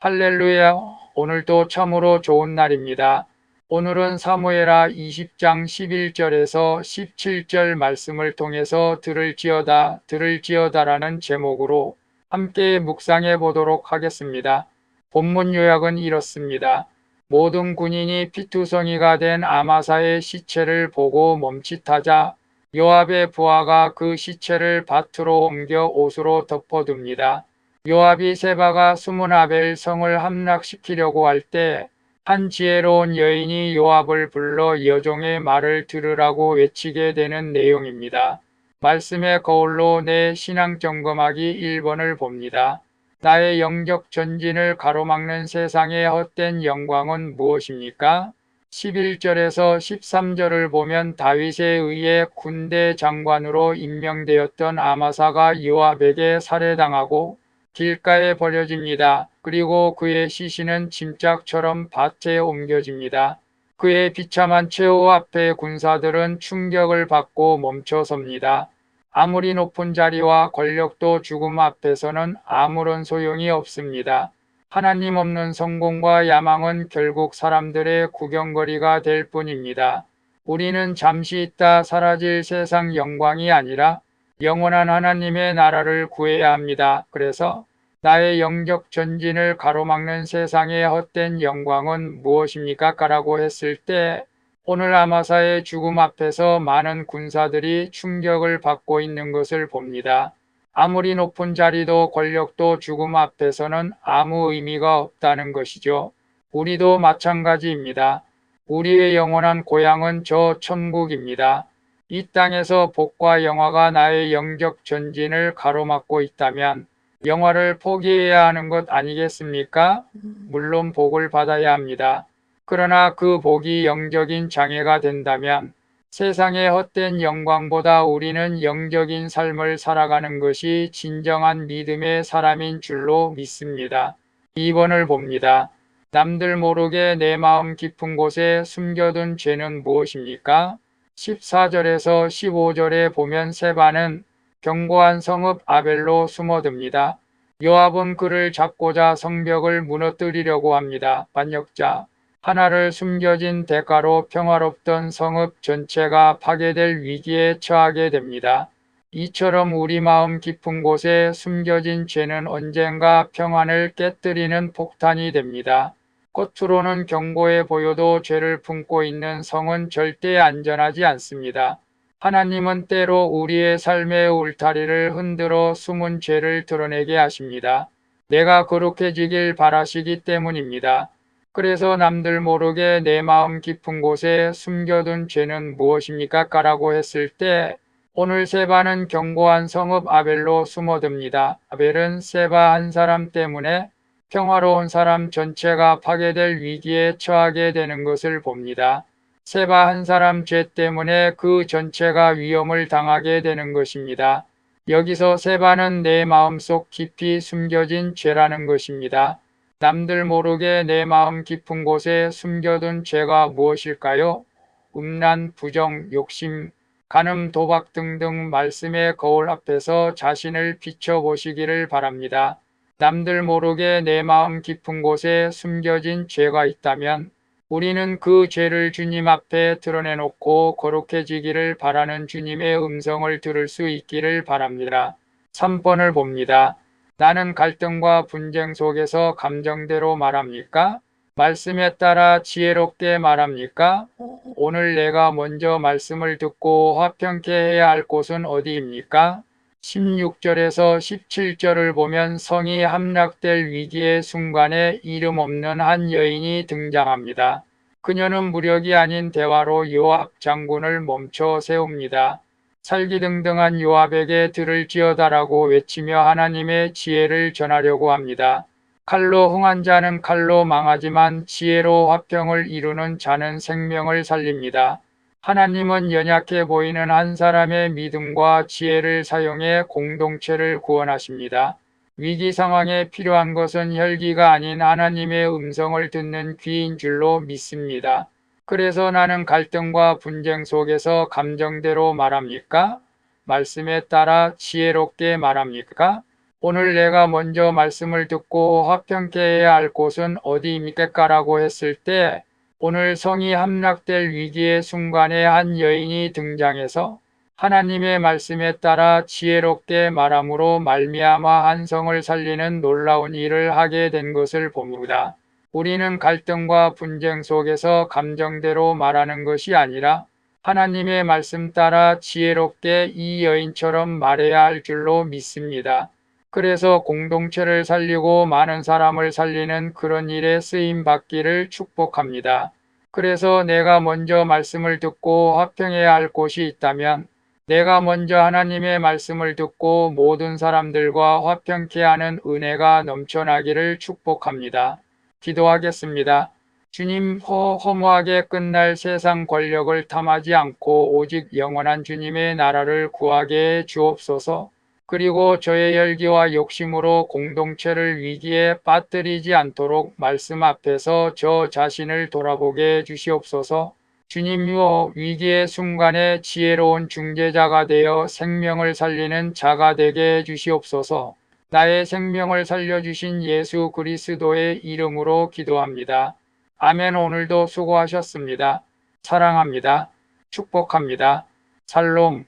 할렐루야. 오늘도 참으로 좋은 날입니다. 오늘은 사무엘하 20장 11절에서 17절 말씀을 통해서 들을지어다라는 제목으로 함께 묵상해 보도록 하겠습니다. 본문 요약은 이렇습니다. 모든 군인이 피투성이가 된 아마사의 시체를 보고 멈칫하자 요압의 부하가 그 시체를 밭으로 옮겨 옷으로 덮어둡니다. 요압이 세바가 숨은 아벨 성을 함락시키려고 할 때 한 지혜로운 여인이 요압을 불러 여종의 말을 들으라고 외치게 되는 내용입니다. 말씀의 거울로 내 신앙 점검하기 1번을 봅니다. 나의 영적 전진을 가로막는 세상의 헛된 영광은 무엇입니까? 11절에서 13절을 보면 다윗에 의해 군대 장관으로 임명되었던 아마사가 요압에게 살해당하고 길가에 버려집니다. 그리고 그의 시신은 짐짝처럼 밭에 옮겨집니다. 그의 비참한 최후 앞에 군사들은 충격을 받고 멈춰섭니다. 아무리 높은 자리와 권력도 죽음 앞에서는 아무런 소용이 없습니다. 하나님 없는 성공과 야망은 결국 사람들의 구경거리가 될 뿐입니다. 우리는 잠시 있다 사라질 세상 영광이 아니라 영원한 하나님의 나라를 구해야 합니다. 그래서 나의 영적 전진을 가로막는 세상의 헛된 영광은 무엇입니까? 라고 했을 때 오늘 아마사의 죽음 앞에서 많은 군사들이 충격을 받고 있는 것을 봅니다. 아무리 높은 자리도 권력도 죽음 앞에서는 아무 의미가 없다는 것이죠. 우리도 마찬가지입니다. 우리의 영원한 고향은 저 천국입니다. 이 땅에서 복과 영화가 나의 영적 전진을 가로막고 있다면 영화를 포기해야 하는 것 아니겠습니까? 물론 복을 받아야 합니다. 그러나 그 복이 영적인 장애가 된다면 세상의 헛된 영광보다 우리는 영적인 삶을 살아가는 것이 진정한 믿음의 사람인 줄로 믿습니다. 2번을 봅니다. 남들 모르게 내 마음 깊은 곳에 숨겨둔 죄는 무엇입니까? 14절에서 15절에 보면 세바는 견고한 성읍 아벨로 숨어듭니다. 요압은 그를 잡고자 성벽을 무너뜨리려고 합니다. 반역자 하나를 숨겨진 대가로 평화롭던 성읍 전체가 파괴될 위기에 처하게 됩니다. 이처럼 우리 마음 깊은 곳에 숨겨진 죄는 언젠가 평안을 깨뜨리는 폭탄이 됩니다. 겉으로는 견고해 보여도 죄를 품고 있는 성은 절대 안전하지 않습니다. 하나님은 때로 우리의 삶의 울타리를 흔들어 숨은 죄를 드러내게 하십니다. 내가 거룩해지길 바라시기 때문입니다. 그래서 남들 모르게 내 마음 깊은 곳에 숨겨둔 죄는 무엇입니까? 라고 했을 때 오늘 세바는 견고한 성읍 아벨로 숨어듭니다. 아벨은 세바 한 사람 때문에 평화로운 사람 전체가 파괴될 위기에 처하게 되는 것을 봅니다. 세바 한 사람 죄 때문에 그 전체가 위험을 당하게 되는 것입니다. 여기서 세바는 내 마음속 깊이 숨겨진 죄라는 것입니다. 남들 모르게 내 마음 깊은 곳에 숨겨둔 죄가 무엇일까요? 음란, 부정, 욕심, 간음, 도박 등등 말씀의 거울 앞에서 자신을 비춰보시기를 바랍니다. 남들 모르게 내 마음 깊은 곳에 숨겨진 죄가 있다면 우리는 그 죄를 주님 앞에 드러내놓고 거룩해지기를 바라는 주님의 음성을 들을 수 있기를 바랍니다. 3번을 봅니다. 나는 갈등과 분쟁 속에서 감정대로 말합니까? 말씀에 따라 지혜롭게 말합니까? 오늘 내가 먼저 말씀을 듣고 화평케 해야 할 곳은 어디입니까? 16절에서 17절을 보면 성이 함락될 위기의 순간에 이름 없는 한 여인이 등장합니다. 그녀는 무력이 아닌 대화로 요압 장군을 멈춰 세웁니다. 살기등등한 요압에게 들을지어다라고 외치며 하나님의 지혜를 전하려고 합니다. 칼로 흥한 자는 칼로 망하지만 지혜로 화평을 이루는 자는 생명을 살립니다. 하나님은 연약해 보이는 한 사람의 믿음과 지혜를 사용해 공동체를 구원하십니다. 위기 상황에 필요한 것은 혈기가 아닌 하나님의 음성을 듣는 귀인 줄로 믿습니다. 그래서 나는 갈등과 분쟁 속에서 감정대로 말합니까? 말씀에 따라 지혜롭게 말합니까? 오늘 내가 먼저 말씀을 듣고 화평케 해야 할 곳은 어디입니까라고 했을 때 오늘 성이 함락될 위기의 순간에 한 여인이 등장해서 하나님의 말씀에 따라 지혜롭게 말함으로 말미암아 한 성을 살리는 놀라운 일을 하게 된 것을 봅니다. 우리는 갈등과 분쟁 속에서 감정대로 말하는 것이 아니라 하나님의 말씀 따라 지혜롭게 이 여인처럼 말해야 할 줄로 믿습니다. 그래서 공동체를 살리고 많은 사람을 살리는 그런 일에 쓰임 받기를 축복합니다. 그래서 내가 먼저 말씀을 듣고 화평해야 할 곳이 있다면 내가 먼저 하나님의 말씀을 듣고 모든 사람들과 화평케 하는 은혜가 넘쳐나기를 축복합니다. 기도하겠습니다. 주님, 허무하게 끝날 세상 권력을 탐하지 않고 오직 영원한 주님의 나라를 구하게 해 주옵소서. 그리고 저의 열기와 욕심으로 공동체를 위기에 빠뜨리지 않도록 말씀 앞에서 저 자신을 돌아보게 해 주시옵소서. 주님이여, 위기의 순간에 지혜로운 중재자가 되어 생명을 살리는 자가 되게 해 주시옵소서. 나의 생명을 살려주신 예수 그리스도의 이름으로 기도합니다. 아멘. 오늘도 수고하셨습니다. 사랑합니다. 축복합니다. 샬롬.